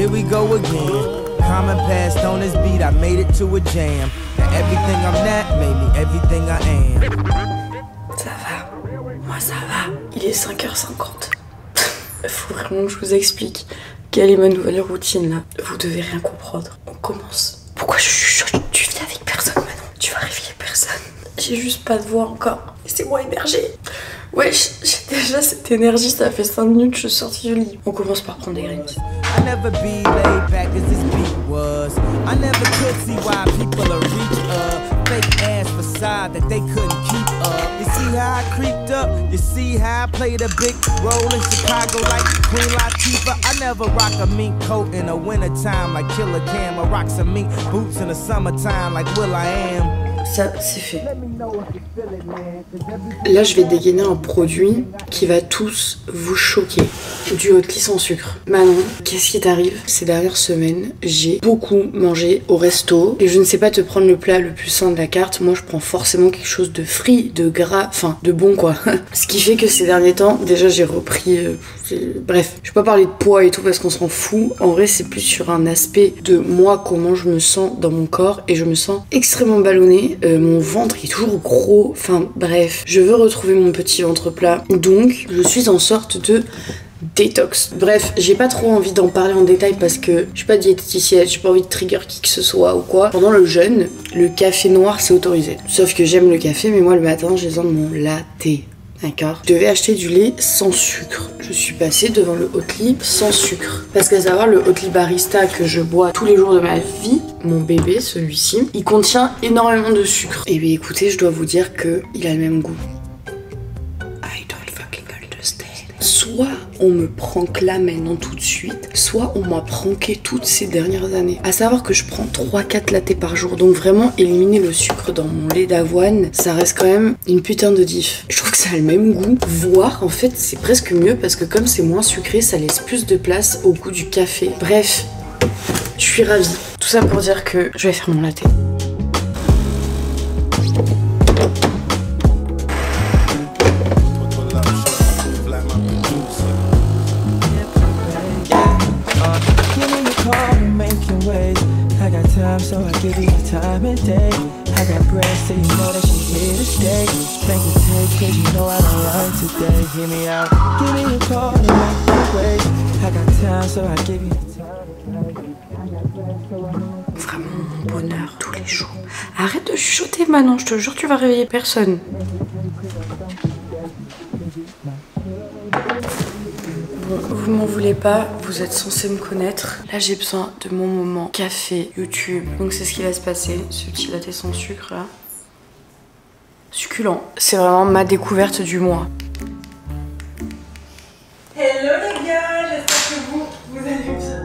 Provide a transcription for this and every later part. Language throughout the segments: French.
Here we go again. Common past on this beat, I made it to a jam. And everything I'm not made me everything I am. Ça va, moi ça va. Il est 5h50. Faut vraiment que je vous explique quelle est ma nouvelle routine là. Vous devez rien comprendre. On commence. Pourquoi je chuchote? Tu vis avec personne maintenant. Tu vas réveiller personne. J'ai juste pas de voix encore. Laissez-moi émerger. Ouais, j'ai déjà cette énergie, ça fait 5 minutes que je suis sortie du lit. On commence par prendre des graines. I never be laid back as this beat was. I never could see why people are reach up. Fake ass facade that they couldn't keep up. You see how I creeped up? You see how I played a big role in Chicago like Queen Latifah? I never rock a mink coat in the wintertime like Killer Cam. I rock some mink boots in the summertime like will.i.am. Ça, c'est fait. Là, je vais dégainer un produit qui va tous vous choquer. Du Oatly sans sucre. Manon, qu'est-ce qui t'arrive? Ces dernières semaines, j'ai beaucoup mangé au resto. Et je ne sais pas te prendre le plat le plus sain de la carte. Moi, je prends forcément quelque chose de frit, de gras, enfin, de bon quoi. Ce qui fait que ces derniers temps, déjà, j'ai repris... bref, je vais pas parler de poids et tout parce qu'on s'en fout. En vrai, c'est plus sur un aspect de moi, comment je me sens dans mon corps. Et je me sens extrêmement ballonnée. Mon ventre est toujours gros. Enfin, bref, je veux retrouver mon petit ventre plat. Donc, je suis en sorte de détox. Bref, j'ai pas trop envie d'en parler en détail parce que je suis pas diététicienne, j'ai pas envie de trigger qui que ce soit ou quoi. Pendant le jeûne, le café noir c'est autorisé. Sauf que j'aime le café, mais moi le matin j'ai besoin de mon latte. D'accord. Je devais acheter du lait sans sucre. Je suis passée devant le Oatly sans sucre. Parce qu'à savoir, le Oatly Barista que je bois tous les jours de ma vie, mon bébé, celui-ci, il contient énormément de sucre. Et bien écoutez, je dois vous dire qu'il a le même goût. I don't fucking understand. Soit on me prank là maintenant tout de suite, soit on m'a pranké toutes ces dernières années. À savoir que je prends 3-4 lattés par jour, donc vraiment éliminer le sucre dans mon lait d'avoine, ça reste quand même une putain de diff. Je trouve que ça a le même goût, voire en fait c'est presque mieux parce que comme c'est moins sucré, ça laisse plus de place au goût du café. Bref, je suis ravie. Tout ça pour dire que je vais faire mon latte. So I give you the time and day. I got bread, so you know that she's here to stay. Make it take, cause you know I don't lie today. Hear me out, give me a call and make me wait. I got time, so I give you the time. Vraiment mon bonheur tous les jours. Arrête de chuchoter Manon, je te jure tu vas réveiller personne. Vous m'en voulez pas, vous êtes censé me connaître. Là j'ai besoin de mon moment café, YouTube. Donc c'est ce qui va se passer, ce petit latte sans sucre là. Succulent, c'est vraiment ma découverte du mois. Hello les gars, j'espère que vous allez bien.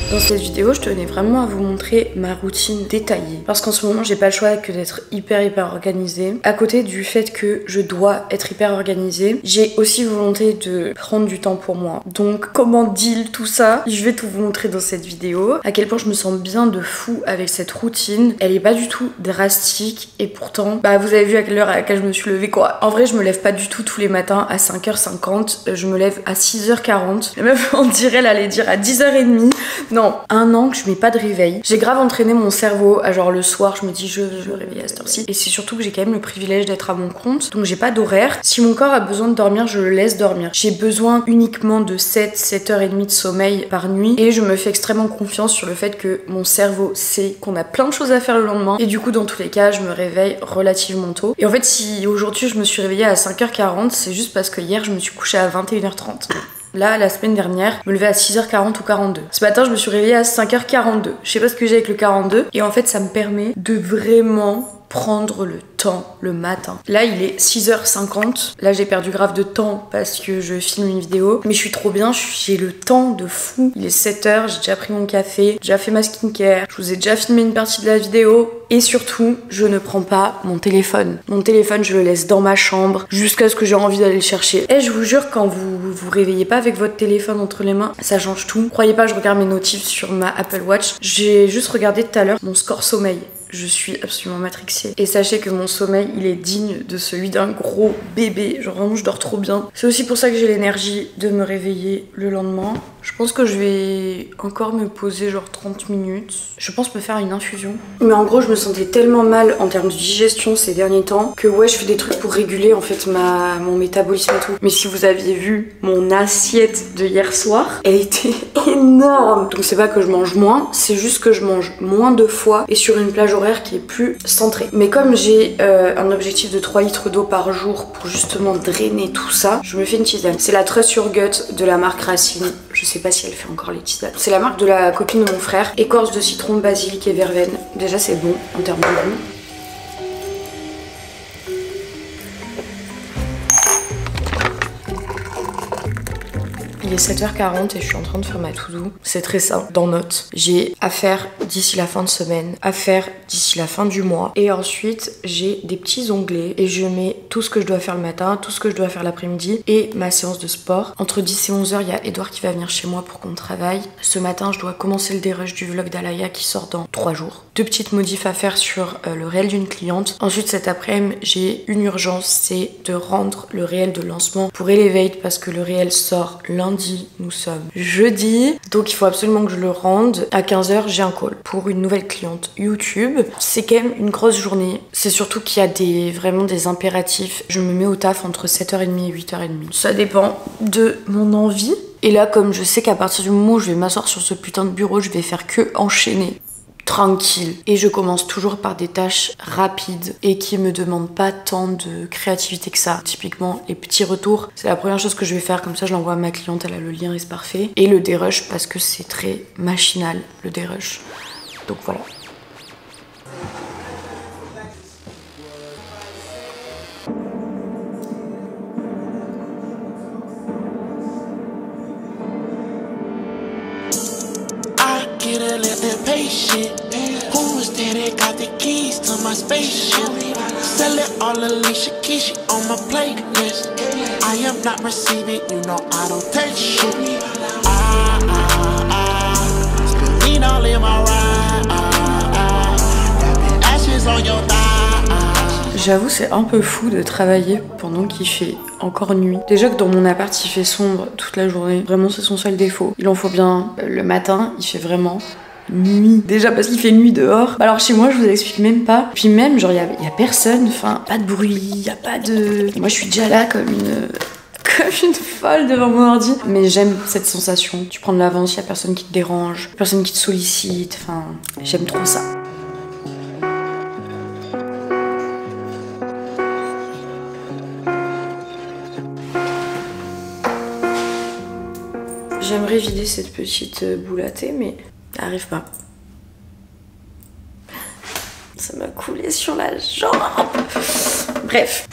Dans cette vidéo, je tenais vraiment à vous montrer ma routine détaillée. Parce qu'en ce moment, j'ai pas le choix que d'être hyper organisée. À côté du fait que je dois être hyper organisée, j'ai aussi volonté de prendre du temps pour moi. Donc, comment deal tout ça? Je vais tout vous montrer dans cette vidéo. À quel point je me sens bien de fou avec cette routine. Elle est pas du tout drastique. Et pourtant, bah vous avez vu à l'heure à laquelle je me suis levée quoi. En vrai, je me lève pas du tout tous les matins à 5h50. Je me lève à 6h40. La meuf, on dirait, elle allait dire à 10h30. Non, 1 an que je mets pas de réveil. J'ai grave entraîné mon cerveau à genre le soir, je me dis je vais me réveiller à cette heure-ci. Et c'est surtout que j'ai quand même le privilège d'être à mon compte. Donc j'ai pas d'horaire. Si mon corps a besoin de dormir, je le laisse dormir. J'ai besoin uniquement de 7h30 de sommeil par nuit. Et je me fais extrêmement confiance sur le fait que mon cerveau sait qu'on a plein de choses à faire le lendemain. Et du coup, dans tous les cas, je me réveille relativement tôt. Et en fait, si aujourd'hui je me suis réveillée à 5h40, c'est juste parce que hier je me suis couchée à 21h30. Là, la semaine dernière, je me levais à 6h40 ou 42. Ce matin, je me suis réveillée à 5h42. Je sais pas ce que j'ai avec le 42. Et en fait, ça me permet de vraiment prendre le temps le matin. Là, il est 6h50. Là, j'ai perdu grave de temps parce que je filme une vidéo. Mais je suis trop bien, j'ai le temps de fou. Il est 7h, j'ai déjà pris mon café, j'ai déjà fait ma skincare. Je vous ai déjà filmé une partie de la vidéo. Et surtout, je ne prends pas mon téléphone. Mon téléphone, je le laisse dans ma chambre jusqu'à ce que j'ai envie d'aller le chercher. Et je vous jure, quand vous vous réveillez pas avec votre téléphone entre les mains, ça change tout. Croyez pas, je regarde mes notifs sur ma Apple Watch. J'ai juste regardé tout à l'heure mon score sommeil. je suis absolument matrixée. Et sachez que mon sommeil, il est digne de celui d'un gros bébé. Genre vraiment, je dors trop bien. C'est aussi pour ça que j'ai l'énergie de me réveiller le lendemain. Je pense que je vais encore me poser genre 30 minutes. Je pense me faire une infusion. Mais en gros, je me sentais tellement mal en termes de digestion ces derniers temps que ouais, je fais des trucs pour réguler en fait mon métabolisme et tout. Mais si vous aviez vu mon assiette de hier soir, elle était énorme. Donc c'est pas que je mange moins, c'est juste que je mange moins de fois et sur une plage horaire qui est plus centrée. Mais comme j'ai un objectif de 3 litres d'eau par jour pour justement drainer tout ça, je me fais une tisane. C'est la Trust Your Gut de la marque Racine. Je sais pas si elle fait encore les tisanes. C'est la marque de la copine de mon frère. Écorce de citron, basilic et verveine. Déjà c'est bon en termes de goût. Il est 7h40 et je suis en train de faire ma to-do. C'est très simple. Dans notes, j'ai à faire d'ici la fin de semaine, à faire d'ici la fin du mois. Et ensuite, j'ai des petits onglets et je mets tout ce que je dois faire le matin, tout ce que je dois faire l'après-midi et ma séance de sport. Entre 10 et 11h, il y a Edouard qui va venir chez moi pour qu'on travaille. Ce matin, je dois commencer le dérush du vlog d'Alaya qui sort dans 3 jours. 2 petites modifs à faire sur le réel d'une cliente. Ensuite, cet après-midi, j'ai une urgence, c'est de rendre le réel de lancement pour Elevate parce que le réel sort lundi. Nous sommes jeudi, donc il faut absolument que je le rende. À 15h, j'ai un call pour une nouvelle cliente YouTube. C'est quand même une grosse journée. C'est surtout qu'il y a vraiment des impératifs. Je me mets au taf entre 7h30 et 8h30. Ça dépend de mon envie. Et là, comme je sais qu'à partir du moment où je vais m'asseoir sur ce putain de bureau, je vais faire que enchaîner. Tranquille. Et je commence toujours par des tâches rapides et qui me demandent pas tant de créativité que ça. Typiquement, les petits retours, c'est la première chose que je vais faire, comme ça je l'envoie à ma cliente, elle a le lien et c'est parfait. Et le dérush parce que c'est très machinal, le dérush. Donc voilà. Get a little impatient. Who was there that got the keys to my spaceship? Sell it all Alicia Keys, she on my playlist. I am not receiving, you know I don't take shit. Lean all in my ride. Ashes on your thigh. J'avoue, c'est un peu fou de travailler pendant qu'il fait encore nuit. Déjà que dans mon appart, il fait sombre toute la journée. Vraiment, c'est son seul défaut. Il en faut bien. Le matin, il fait vraiment nuit. Déjà parce qu'il fait nuit dehors. Alors chez moi, je vous explique même pas. Puis même, genre, il y a personne. Enfin, pas de bruit, il y a pas de... Moi, je suis déjà là comme une folle devant mon ordi. Mais j'aime cette sensation. Tu prends de l'avance, il y a personne qui te dérange, personne qui te sollicite. Enfin, j'aime trop ça. J'aimerais vider cette petite boule à thé, mais j'arrive pas. Ça m'a coulé sur la jambe. Bref.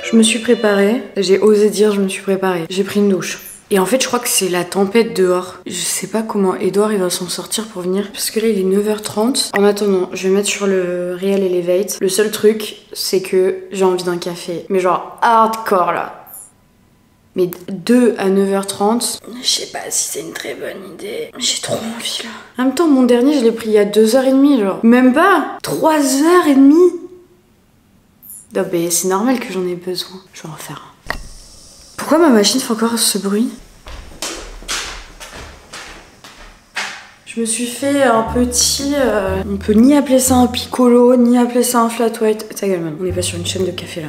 Je me suis préparée, j'ai osé dire je me suis préparée. J'ai pris une douche. Et en fait je crois que c'est la tempête dehors. Je sais pas comment Edouard il va s'en sortir pour venir. Parce que là il est 9h30. En attendant, je vais mettre sur le Real Elevate. Le seul truc c'est que j'ai envie d'un café. Mais genre hardcore là. Mais 2 à 9h30, je sais pas si c'est une très bonne idée. J'ai trop envie là. En même temps mon dernier je l'ai pris il y a 2h30 genre. Même pas 3h30. Non mais c'est normal que j'en ai besoin. Je vais en faire un. Pourquoi ma machine fait encore ce bruit? Je me suis fait un petit... on peut ni appeler ça un piccolo, ni appeler ça un flat white. Ta gueule, man. On est pas sur une chaîne de café là.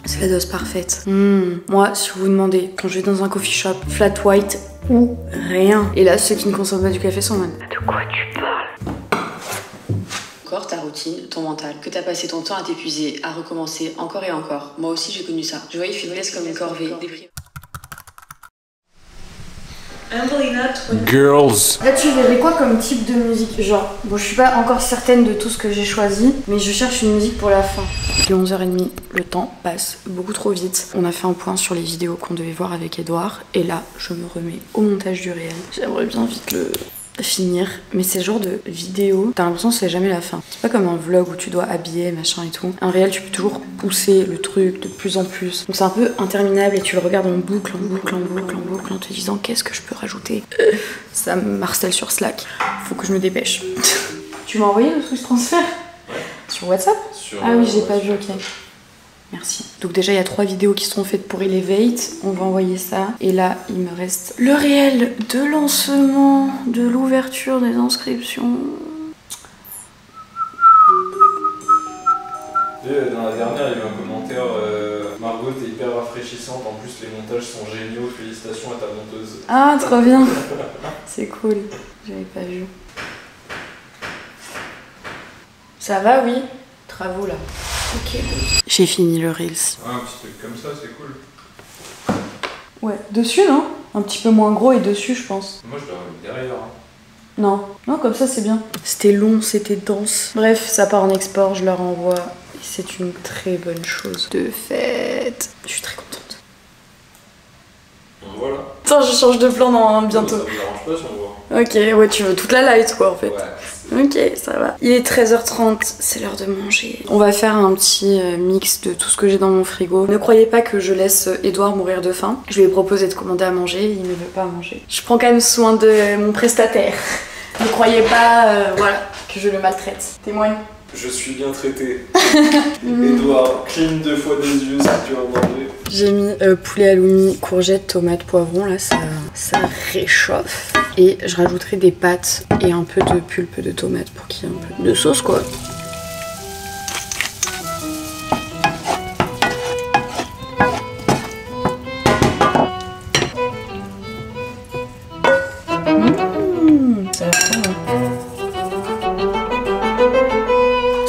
C'est la dose parfaite. Moi, si vous vous demandez, quand je vais dans un coffee shop, flat white ou rien. Et là, ceux qui ne consomment pas du café sont man. De quoi tu parles? Ta routine, ton mental, que t'as passé ton temps à t'épuiser, à recommencer encore et encore. Moi aussi j'ai connu ça. Je voyais fibresse comme une corvée, déprimée. Girls. Là tu verrais quoi comme type de musique? Genre, bon je suis pas encore certaine de tout ce que j'ai choisi, mais je cherche une musique pour la fin. Il est 11h30, le temps passe beaucoup trop vite. On a fait un point sur les vidéos qu'on devait voir avec Edouard, et là je me remets au montage du réel. J'aimerais bien vite le finir, mais c'est le genre de vidéo, t'as l'impression que c'est jamais la fin. C'est pas comme un vlog où tu dois habiller, machin et tout. Un réel, tu peux toujours pousser le truc de plus en plus. Donc c'est un peu interminable et tu le regardes en boucle, en boucle, en boucle, en boucle, en te disant qu'est-ce que je peux rajouter. Ça me harcèle sur Slack. Faut que je me dépêche. Tu m'as envoyé le switch transfert? Ouais. Sur WhatsApp? Ah oui, j'ai pas vu, ok. Merci. Donc déjà il y a 3 vidéos qui sont faites pour Elevate, on va envoyer ça. Et là il me reste le réel de lancement, de l'ouverture des inscriptions. Dans la dernière il y a eu un commentaire, Margot t'es hyper rafraîchissante, en plus les montages sont géniaux, félicitations à ta monteuse. Ah trop bien. C'est cool, j'avais pas vu. Ça va oui? Travaux là. Ok, j'ai fini le Reels. Ouais, un petit truc comme ça, c'est cool. Ouais, dessus non? Un petit peu moins gros et dessus je pense. Moi je dois mettre derrière. Hein. Non, non comme ça c'est bien. C'était long, c'était dense. Bref, ça part en export, je leur envoie. Et c'est une très bonne chose de fait. Je suis très contente. Voilà. Attends, je change de plan dans bientôt. Ça vous arrange pas si on voit. Ok, ouais, tu veux toute la light quoi en fait. Ouais. Ok, ça va. Il est 13h30, c'est l'heure de manger. On va faire un petit mix de tout ce que j'ai dans mon frigo. Ne croyez pas que je laisse Edouard mourir de faim. Je lui ai proposé de commander à manger, il ne veut pas manger. Je prends quand même soin de mon prestataire. Ne croyez pas, voilà, que je le maltraite. Témoigne. Je suis bien traité. Edouard, cligne 2 fois des yeux si tu vas manger. J'ai mis poulet halloumi, courgettes, tomates, poivrons, là ça réchauffe. Et je rajouterai des pâtes et un peu de pulpe de tomate pour qu'il y ait un peu de sauce quoi.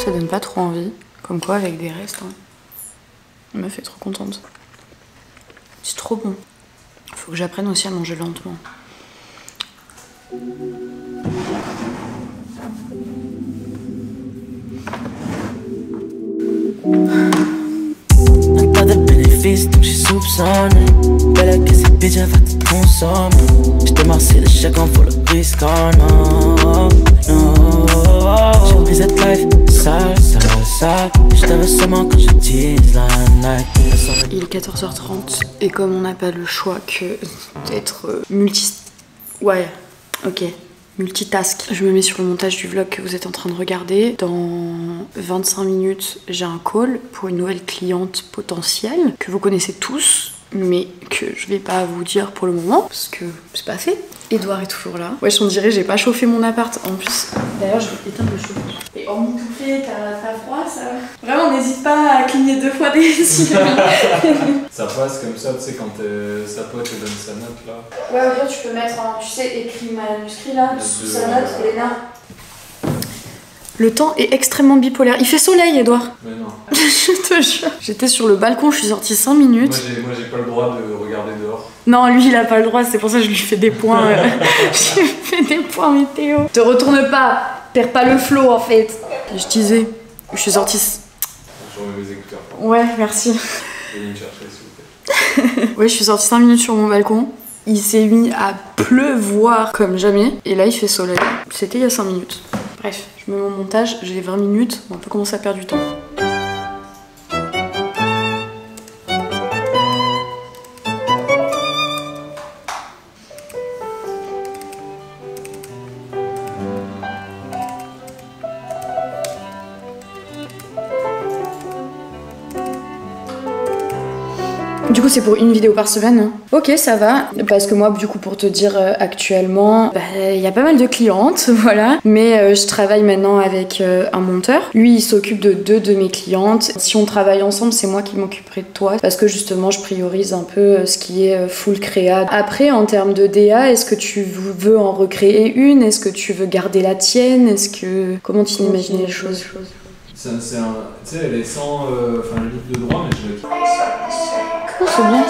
Ça donne pas trop envie, comme quoi avec des restes. Hein. Ça m'a fait trop contente. C'est trop bon. Faut que j'apprenne aussi à manger lentement. Pas de bénéfice donc j'suis soupçonné. Belle que cette bitch elle va te consommer. J't'ai marcé de chacun pour le risque, oh non, non. J'ai pris cette life, sale, sale, sale. J't'avais seulement quand je tease la night. Il est 14h30 et comme on n'a pas le choix que d'être Ouais, ok. Multitask. Je me mets sur le montage du vlog que vous êtes en train de regarder. Dans 25 minutes, j'ai un call pour une nouvelle cliente potentielle que vous connaissez tous, mais que je vais pas vous dire pour le moment parce que c'est pas fait. Edouard est toujours là. Wesh, on dirait j'ai pas chauffé mon appart. En plus, d'ailleurs, je vais éteindre le chauffage. Et en mitouflé, t'as froid, ça va? Vraiment, n'hésite pas à cligner 2 fois des yeux. Ça passe comme ça, tu sais, quand sa pote te donne sa note là. Ouais, ou bien tu peux mettre en, tu sais, écrit manuscrit là, sous sa note, Léna. Le temps est extrêmement bipolaire. Il fait soleil, Edouard. Mais non. Je te jure. J'étais sur le balcon, je suis sortie 5 minutes. Moi j'ai pas le droit de regarder dehors. Non, lui il a pas le droit, c'est pour ça que je lui fais des points. Je lui fais des points météo. Te retourne pas, perds pas le flow en fait. Je disais, je suis sortie. Je remets mes écouteurs. Ouais, merci. Venez me chercher s'il vous plaît. Ouais, je suis sortie 5 minutes sur mon balcon. Il s'est mis à pleuvoir comme jamais. Et là il fait soleil. C'était il y a 5 minutes. Bref, je me mets au montage, j'ai 20 minutes, on peut commencer à perdre du temps. Du coup c'est pour une vidéo par semaine, hein. Ok ça va, parce que moi du coup pour te dire actuellement, il y a pas mal de clientes, voilà. Mais je travaille maintenant avec un monteur. Lui il s'occupe de 2 de mes clientes. Si on travaille ensemble c'est moi qui m'occuperai de toi, parce que justement je priorise un peu ce qui est full créa. Après en termes de DA, est-ce que tu veux en recréer une? Est-ce que tu veux garder la tienne? Est-ce que... Comment tu imagines les choses? Tu sais, elle est sans le livre de droit, mais je l'ai. Oh, c'est bien.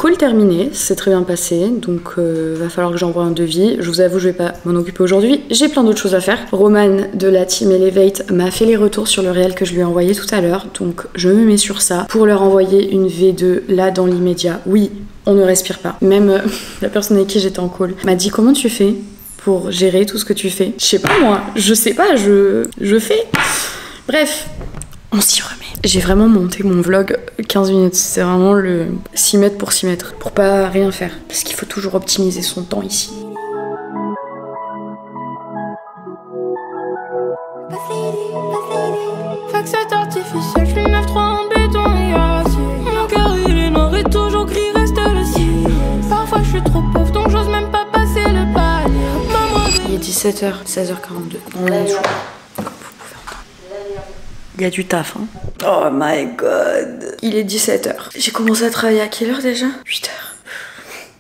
call terminé, c'est très bien passé, donc va falloir que j'envoie un devis. Je vous avoue, je vais pas m'en occuper aujourd'hui, j'ai plein d'autres choses à faire. Roman de la team Elevate m'a fait les retours sur le réel que je lui ai envoyé tout à l'heure, donc je me mets sur ça pour leur envoyer une V2 là dans l'immédiat. Oui, on ne respire pas. Même la personne avec qui j'étais en call m'a dit comment tu fais pour gérer tout ce que tu fais. Je sais pas moi, je sais pas, je fais. Bref, on s'y remet. J'ai vraiment monté mon vlog 15 minutes, c'est vraiment le 6 mètres pour 6 mètres, pour pas rien faire, parce qu'il faut toujours optimiser son temps ici. Fait que c'est artificiel, je suis 9-3 en béton et acier. Mon cœur il est noir et toujours gris reste le ciel. Parfois je suis trop pauvre donc j'ose même pas passer le palier. Il est 17h, 16h42. On est chaud. Il y a du taf, hein. Oh my god. Il est 17h. J'ai commencé à travailler à quelle heure déjà? 8h.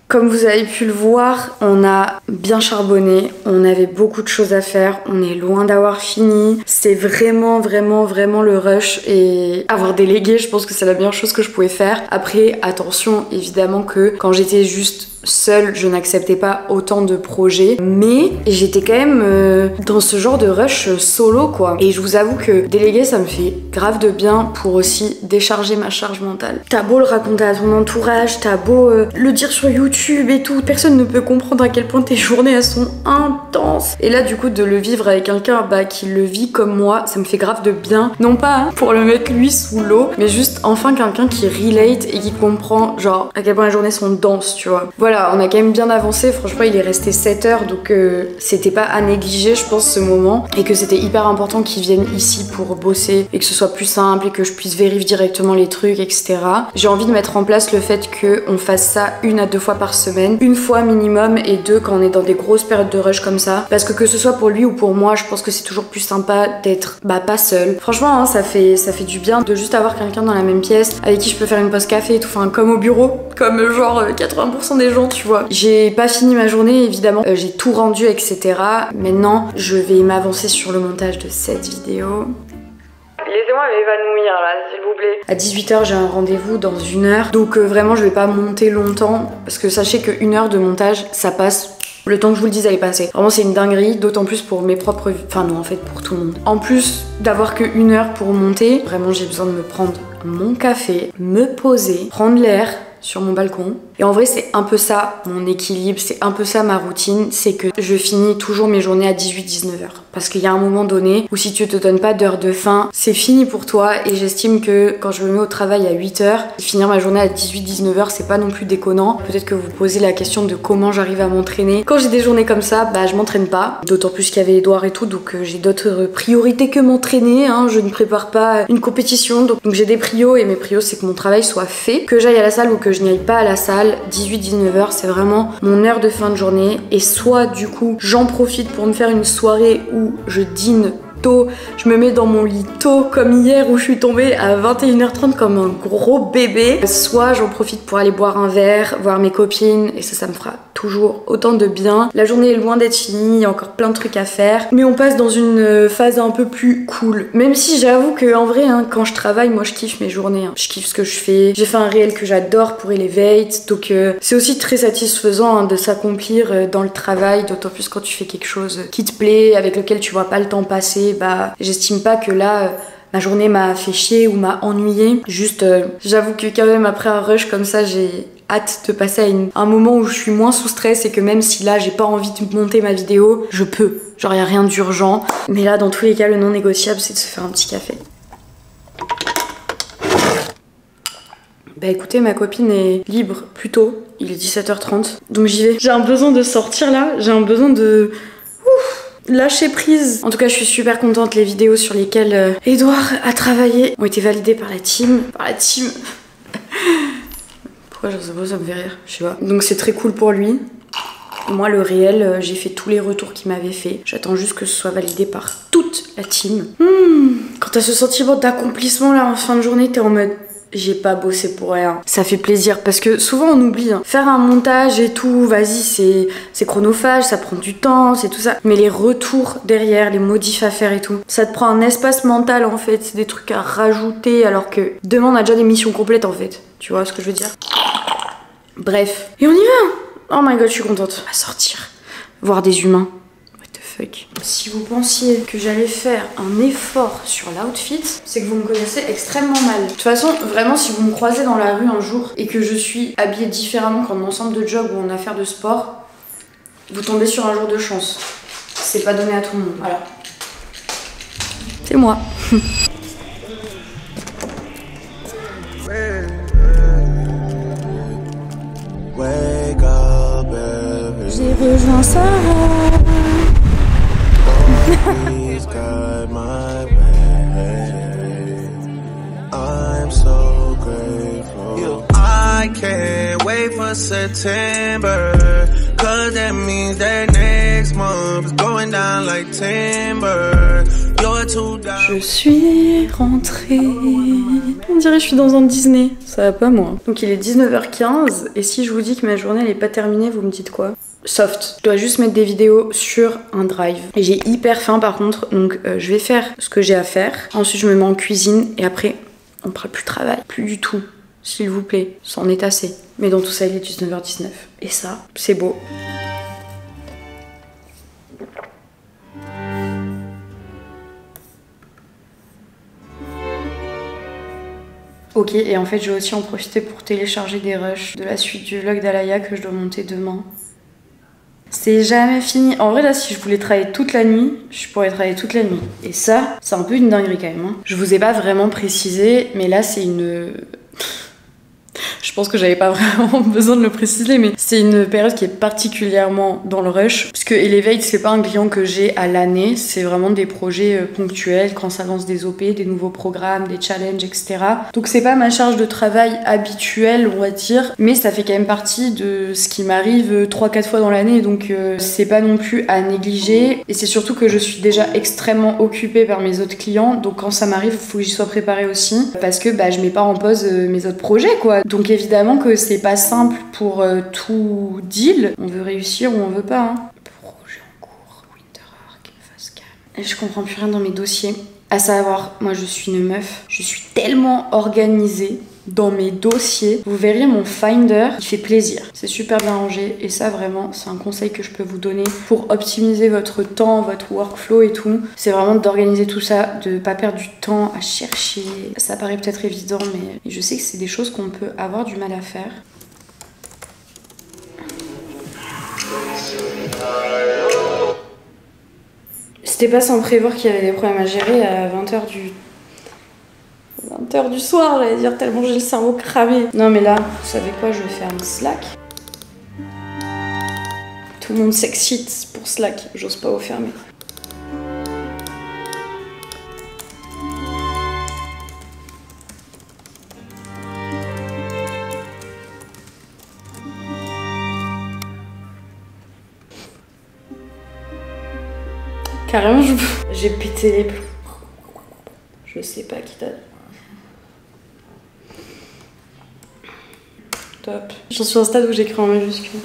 Comme vous avez pu le voir, on a bien charbonné, on avait beaucoup de choses à faire, on est loin d'avoir fini. C'est vraiment le rush et avoir délégué, je pense que c'est la meilleure chose que je pouvais faire. Après, attention, évidemment que quand j'étais juste seule, je n'acceptais pas autant de projets, mais j'étais quand même dans ce genre de rush solo quoi. Et je vous avoue que déléguer ça me fait grave de bien pour aussi décharger ma charge mentale. T'as beau le raconter à ton entourage, t'as beau le dire sur YouTube et tout, personne ne peut comprendre à quel point tes journées elles sont intenses. Et là du coup de le vivre avec quelqu'un qui le vit comme moi, ça me fait grave de bien. Non pas pour le mettre lui sous l'eau, mais juste enfin quelqu'un qui relate et qui comprend genre à quel point les journées sont denses, tu vois. Voilà, on a quand même bien avancé, franchement il est resté 7 heures donc c'était pas à négliger je pense ce moment et que c'était hyper important qu'ils viennent ici pour bosser et que ce soit plus simple et que je puisse vérifier directement les trucs etc. J'ai envie de mettre en place le fait qu'on fasse ça 1 à 2 fois par semaine, 1 fois minimum et 2 quand on est dans des grosses périodes de rush comme ça, parce que ce soit pour lui ou pour moi je pense que c'est toujours plus sympa d'être pas seul. Franchement hein, ça fait du bien de juste avoir quelqu'un dans la même pièce avec qui je peux faire une pause café et tout, enfin comme au bureau, comme genre 80% des gens tu vois. J'ai pas fini ma journée évidemment, j'ai tout rendu etc. Maintenant je vais m'avancer sur le montage de cette vidéo. Laissez-moi m'évanouir là s'il vous plaît. À 18h j'ai un rendez-vous dans 1 heure, donc vraiment je vais pas monter longtemps parce que sachez que 1 heure de montage ça passe. Le temps que je vous le dise, elle est passée. Vraiment, c'est une dinguerie, d'autant plus pour mes propres... Enfin non, en fait, pour tout le monde. En plus d'avoir que 1 heure pour monter, vraiment, j'ai besoin de me prendre mon café, me poser, prendre l'air sur mon balcon. Et en vrai, c'est un peu ça, mon équilibre, c'est un peu ça ma routine, c'est que je finis toujours mes journées à 18-19h. Parce qu'il y a un moment donné où si tu te donnes pas d'heure de fin, c'est fini pour toi. Et j'estime que quand je me mets au travail à 8h, finir ma journée à 18-19h, c'est pas non plus déconnant. Peut-être que vous posez la question de comment j'arrive à m'entraîner. Quand j'ai des journées comme ça, je m'entraîne pas. D'autant plus qu'il y avait Edouard et tout, donc j'ai d'autres priorités que m'entraîner. Hein. Je ne prépare pas une compétition, donc j'ai des prios. Et mes prios, c'est que mon travail soit fait, que j'aille à la salle ou que je n'y aille pas à la salle. 18-19h, c'est vraiment mon heure de fin de journée. Et soit du coup, j'en profite pour me faire une soirée où je dîne tôt, je me mets dans mon lit tôt comme hier où je suis tombée à 21h30 comme un gros bébé. Soit j'en profite pour aller boire un verre, voir mes copines et ça me fera toujours autant de bien. La journée est loin d'être finie, il y a encore plein de trucs à faire, mais on passe dans une phase un peu plus cool. Même si j'avoue que en vrai, hein, quand je travaille, moi je kiffe mes journées, hein. Je kiffe ce que je fais. J'ai fait un réel que j'adore pour Elevate, donc c'est aussi très satisfaisant hein, de s'accomplir dans le travail, d'autant plus quand tu fais quelque chose qui te plaît, avec lequel tu vois pas le temps passer. J'estime pas que là ma journée m'a fait chier ou m'a ennuyé. Juste j'avoue que quand même après un rush comme ça j'ai hâte de passer à un moment où je suis moins sous stress et que même si là j'ai pas envie de monter ma vidéo, je peux. Genre y a rien d'urgent. Mais là dans tous les cas le non négociable c'est de se faire un petit café. Écoutez, ma copine est libre plus tôt, il est 17h30, donc j'y vais. J'ai un besoin de sortir là, j'ai un besoin de... lâcher prise. En tout cas, je suis super contente. Les vidéos sur lesquelles Edouard a travaillé ont été validées par la team. Pourquoi je sais pas, ça me fait rire, je sais pas. Donc c'est très cool pour lui. Moi, le réel, j'ai fait tous les retours qu'il m'avait fait. J'attends juste que ce soit validé par toute la team. Quand t'as ce sentiment d'accomplissement là en fin de journée, t'es en mode... j'ai pas bossé pour rien. Ça fait plaisir parce que souvent on oublie. Hein. Faire un montage et tout, vas-y, c'est chronophage, ça prend du temps, c'est tout ça. Mais les retours derrière, les modifs à faire et tout, ça te prend un espace mental en fait. C'est des trucs à rajouter alors que demain on a déjà des missions complètes en fait. Tu vois ce que je veux dire? Bref. Et on y va. Oh my god, je suis contente. On va sortir. Voir des humains. What the fuck. Si vous pensiez que j'allais faire un effort sur l'outfit, c'est que vous me connaissez extrêmement mal. De toute façon, vraiment, si vous me croisez dans la rue un jour et que je suis habillée différemment qu'en ensemble de job ou en affaires de sport, vous tombez sur un jour de chance. C'est pas donné à tout le monde. Voilà. C'est moi. J'ai rejoint Sarah. I can't wait for September, cause that means that next month is going down like timber. You're too down. Je suis rentrée. On dirait que je suis dans un Disney. Ça va pas moi. Donc il est 19h15 et si je vous dis que ma journée elle est pas terminée, vous me dites quoi? Soft. Je dois juste mettre des vidéos sur un drive. Et j'ai hyper faim par contre, donc je vais faire ce que j'ai à faire. Ensuite je me mets en cuisine et après on parle plus de travail. Plus du tout. S'il vous plaît, c'en est assez. Mais dans tout ça, il est 19h19. Et ça, c'est beau. Ok, et en fait, je vais aussi en profiter pour télécharger des rushs de la suite du vlog d'Alaya que je dois monter demain. C'est jamais fini. En vrai, là, si je voulais travailler toute la nuit, je pourrais travailler toute la nuit. Et ça, c'est un peu une dinguerie quand même. Hein. Je vous ai pas vraiment précisé, mais là, c'est une... Je pense que j'avais pas vraiment besoin de le préciser, mais c'est une période qui est particulièrement dans le rush. Parce que Elevate, c'est pas un client que j'ai à l'année, c'est vraiment des projets ponctuels, quand ça lance des OP, des nouveaux programmes, des challenges, etc. Donc c'est pas ma charge de travail habituelle, on va dire, mais ça fait quand même partie de ce qui m'arrive 3-4 fois dans l'année, donc c'est pas non plus à négliger. Et c'est surtout que je suis déjà extrêmement occupée par mes autres clients, donc quand ça m'arrive, il faut que j'y sois préparée aussi, parce que bah, je mets pas en pause mes autres projets, quoi. Donc évidemment que c'est pas simple pour tout deal. On veut réussir ou on veut pas. Hein. Projet en cours, Winter Arc, face cam. Et je comprends plus rien dans mes dossiers. À savoir, moi je suis une meuf. Je suis tellement organisée dans mes dossiers. Vous verrez mon Finder, il fait plaisir. C'est super bien rangé et ça vraiment, c'est un conseil que je peux vous donner pour optimiser votre temps, votre workflow et tout. C'est vraiment d'organiser tout ça, de pas perdre du temps à chercher. Ça paraît peut-être évident, mais je sais que c'est des choses qu'on peut avoir du mal à faire. C'était pas sans prévoir qu'il y avait des problèmes à gérer à 20h du soir, j'allais dire, tellement j'ai le cerveau cramé. Non mais là, vous savez quoi, je vais faire un Slack. Tout le monde s'excite pour Slack, j'ose pas vous fermer. Carrément, j'ai pété les plombs. Je sais pas qui t'a... Top. J'en suis à un stade où j'écris en majuscule.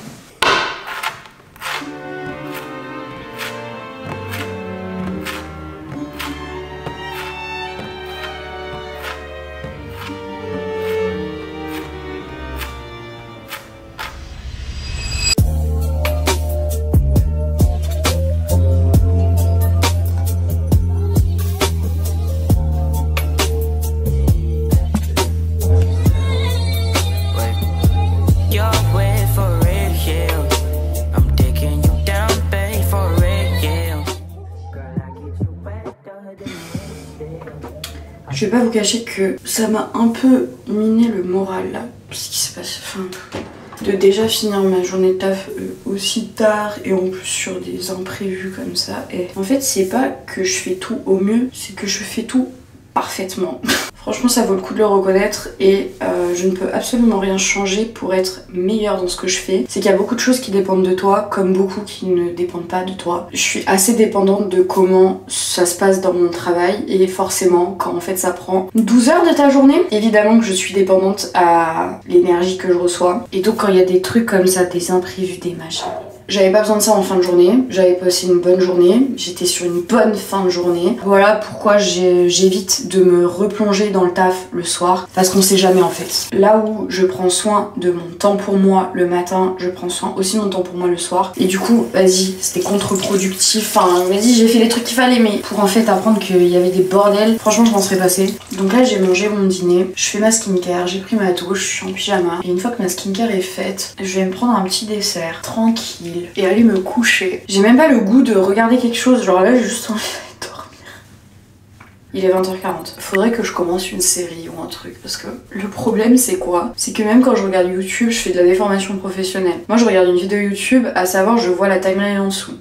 Je vais pas vous cacher que ça m'a un peu miné le moral là, ce qui s'est passé, enfin, de déjà finir ma journée de taf aussi tard et en plus sur des imprévus comme ça. Et en fait, c'est pas que je fais tout au mieux, c'est que je fais tout parfaitement. Franchement, ça vaut le coup de le reconnaître et je ne peux absolument rien changer pour être meilleure dans ce que je fais. C'est qu'il y a beaucoup de choses qui dépendent de toi, comme beaucoup qui ne dépendent pas de toi. Je suis assez dépendante de comment ça se passe dans mon travail et forcément, quand en fait ça prend 12 heures de ta journée, évidemment que je suis dépendante à l'énergie que je reçois. Et donc quand il y a des trucs comme ça, des imprévus, des machins, J'avais pas besoin de ça en fin de journée, j'avais passé une bonne journée, j'étais sur une bonne fin de journée. Voilà pourquoi j'évite de me replonger dans le taf le soir, parce qu'on sait jamais en fait. Là où je prends soin de mon temps pour moi le matin, je prends soin aussi de mon temps pour moi le soir. Et du coup, vas-y, c'était contre-productif, enfin vas-y, j'ai fait les trucs qu'il fallait, mais pour en fait apprendre qu'il y avait des bordels, franchement je m'en serais passé. Donc là j'ai mangé mon dîner, je fais ma skincare, j'ai pris ma douche, je suis en pyjama. Et une fois que ma skincare est faite, je vais me prendre un petit dessert, tranquille, et aller me coucher. J'ai même pas le goût de regarder quelque chose, genre là j'ai juste envie de dormir. Il est 20h40. Faudrait que je commence une série ou un truc, parce que le problème c'est quoi? C'est que même quand je regarde YouTube, je fais de la déformation professionnelle. Moi je regarde une vidéo YouTube, à savoir je vois la timeline en dessous.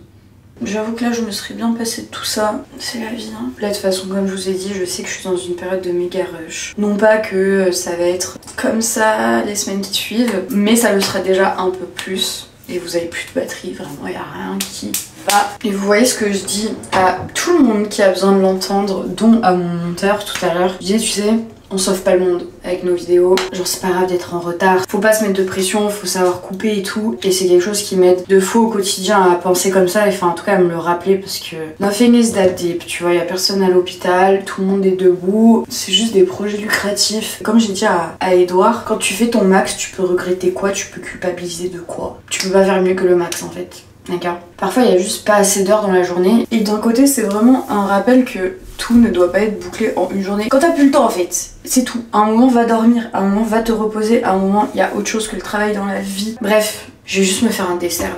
J'avoue que là je me serais bien passé de tout ça, c'est la vie hein. Là de toute façon comme je vous ai dit, je sais que je suis dans une période de méga rush. Non pas que ça va être comme ça les semaines qui suivent, mais ça le sera déjà un peu plus. Et vous avez plus de batterie, vraiment il n'y a rien qui va. Et vous voyez ce que je dis à tout le monde qui a besoin de l'entendre, dont à mon monteur tout à l'heure. Je disais tu sais, on sauve pas le monde avec nos vidéos, genre c'est pas grave d'être en retard, faut pas se mettre de pression, faut savoir couper et tout, et c'est quelque chose qui m'aide de fou au quotidien à penser comme ça, et enfin en tout cas à me le rappeler, parce que nothing is that deep, tu vois, y a personne à l'hôpital, tout le monde est debout, c'est juste des projets lucratifs. Comme j'ai dit à Edouard, quand tu fais ton max, tu peux regretter quoi, tu peux culpabiliser de quoi, tu peux pas faire mieux que le max en fait. D'accord. Parfois il y a juste pas assez d'heures dans la journée, et d'un côté c'est vraiment un rappel que tout ne doit pas être bouclé en une journée. Quand t'as plus le temps en fait, c'est tout. À un moment va dormir, à un moment va te reposer, à un moment il y a autre chose que le travail dans la vie. Bref, je vais juste me faire un dessert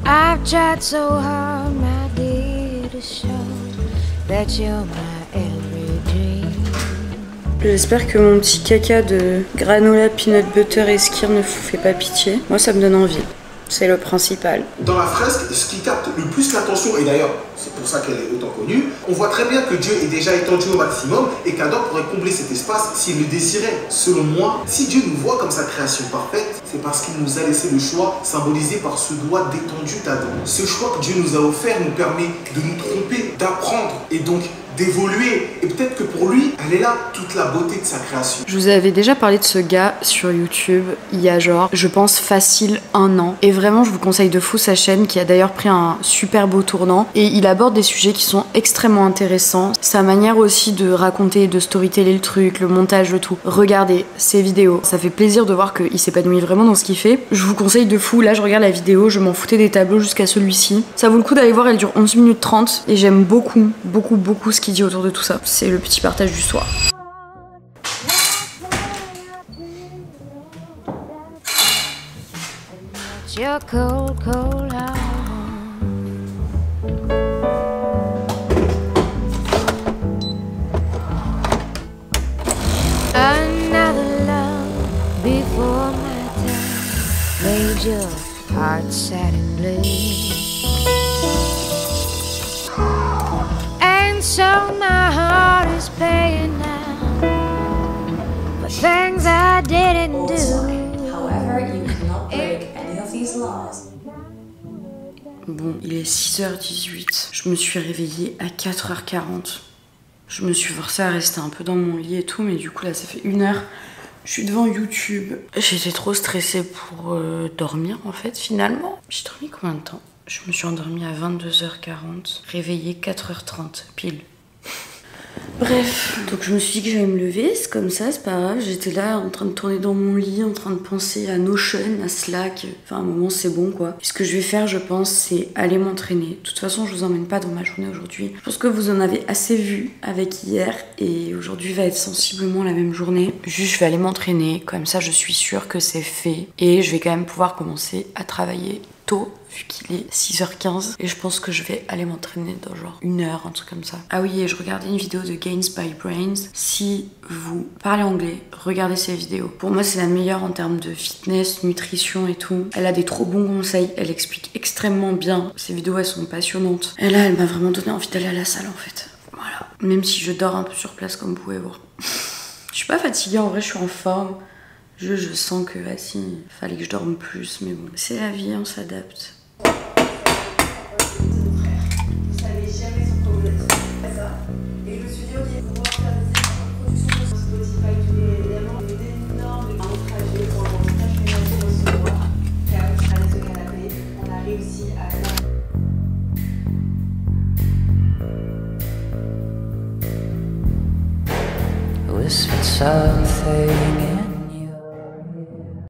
I've tried so hard, my dear, to show that you're my every dream. J'espère que mon petit caca de granola, peanut butter et skyr ne vous fait pas pitié. Moi ça me donne envie, c'est le principal. Dans la fresque, ce qui capte le plus l'attention, et d'ailleurs c'est pour ça qu'elle est autant connue, on voit très bien que Dieu est déjà étendu au maximum et qu'Adam pourrait combler cet espace s'il le désirait. Selon moi, si Dieu nous voit comme sa création parfaite, c'est parce qu'il nous a laissé le choix symbolisé par ce doigt détendu d'Adam. Ce choix que Dieu nous a offert nous permet de nous tromper, d'apprendre et donc d'évoluer, et peut-être que pour lui, elle est là toute la beauté de sa création. Je vous avais déjà parlé de ce gars sur YouTube il y a genre, je pense facile 1 an, et vraiment je vous conseille de fou sa chaîne qui a d'ailleurs pris un super beau tournant, et il aborde des sujets qui sont extrêmement intéressants, sa manière aussi de raconter, de storyteller le truc, le montage, le tout. Regardez ses vidéos, ça fait plaisir de voir qu'il s'épanouit vraiment dans ce qu'il fait. Je vous conseille de fou, là je regarde la vidéo, je m'en foutais des tableaux jusqu'à celui-ci. Ça vaut le coup d'aller voir, elle dure 11 minutes 30 et j'aime beaucoup ce qu'il dit autour de tout ça. C'est le petit partage du soir. Your cold, cold heart. Another love before my time made your heart sad and blue. And so my heart is paying now for things I didn't do. However, you cannot break any of these laws. Bon, il est 6h18. Je me suis réveillée à 4h40. Je me suis forcée à rester un peu dans mon lit et tout, mais du coup là ça fait 1 heure. Je suis devant YouTube. J'étais trop stressée pour dormir en fait finalement. J'ai dormi combien de temps? Je me suis endormie à 22h40, réveillée 4h30 pile. Bref, donc je me suis dit que j'allais me lever, c'est comme ça, c'est pas grave. J'étais là en train de tourner dans mon lit, en train de penser à Notion, à Slack. Enfin, à un moment, c'est bon quoi. Et ce que je vais faire, je pense, c'est aller m'entraîner. De toute façon, je vous emmène pas dans ma journée aujourd'hui. Je pense que vous en avez assez vu avec hier. Et aujourd'hui va être sensiblement la même journée. Juste, je vais aller m'entraîner. Comme ça, je suis sûre que c'est fait. Et je vais quand même pouvoir commencer à travailler tôt, vu qu'il est 6h15, et je pense que je vais aller m'entraîner dans genre 1 heure, un truc comme ça. Ah oui, et je regardais une vidéo de Gains by Brains. Si vous parlez anglais, regardez ces vidéos. Pour moi, c'est la meilleure en termes de fitness, nutrition et tout. Elle a des trop bons conseils, elle explique extrêmement bien. Ces vidéos, elles sont passionnantes. Et là, elle m'a vraiment donné envie d'aller à la salle, en fait. Voilà. Même si je dors un peu sur place, comme vous pouvez voir. Je suis pas fatiguée, en vrai, je suis en forme. Je sens que, ah si, fallait que je dorme plus, mais bon. C'est la vie, on s'adapte. Vous savez jamais son problème. aussi à Whispered something in